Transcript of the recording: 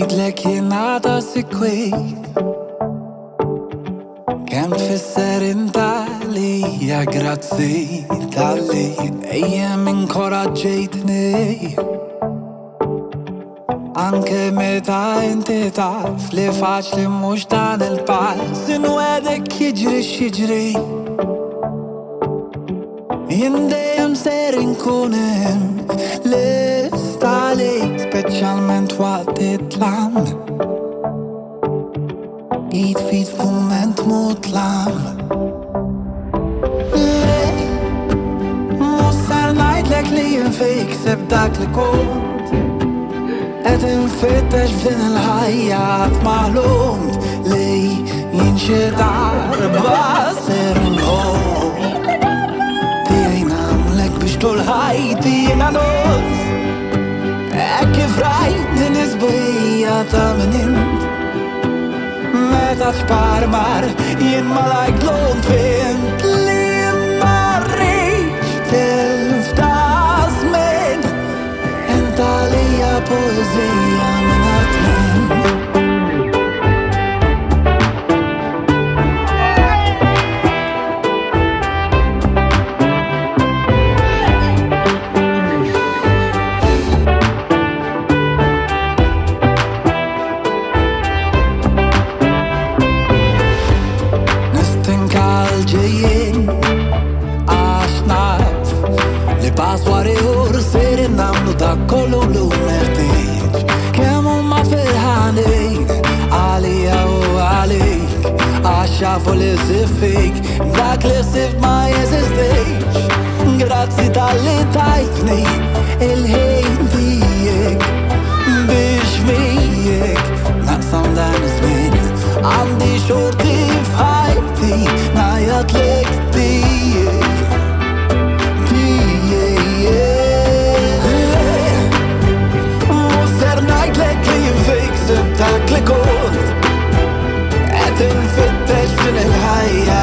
ngħidlek jiena ta' sikwit kemm tfisser intalija grazzi tal-li ejjem inkoraġġejtni anke meta inti taf li faċli mhux dan il-pass inwedek jiġri x'jiġri jien dejjem ser inkun hemm lesta għalik speċjalment waqt it-tlam id fit f'mument mutlam lej mhux ser ngħidlek li jien fejk seb dak li kont qed infittex f'din il-ħajja qatt ma ħlomt li jien xi darba ser inħobb tiegħi nagħmlek biex tul ħajti jiena nos hekk kif rajt din is-sbuħija ta' min int meta tparmar jien malajk lon fint li ma rridx tilf ta' żmien int għalija poeżija mingħajr tmiem ġejjin għax naf li pass wara ieħor ser nagħmlu dak kollu lu meħtieġ kemm huma ferħanin għalija u għalik għax jafu li sib fik dak li sibt ma jeżistix grazzi tal-li tajtni il-ħin tiegħek biex miegħek naqsam dan iż-żmien għandi xorti f'ħajti ngħidlek tiegħek mhux ser ngħidlek li fejk sib dak li kont qed infittex f'din il-ħajja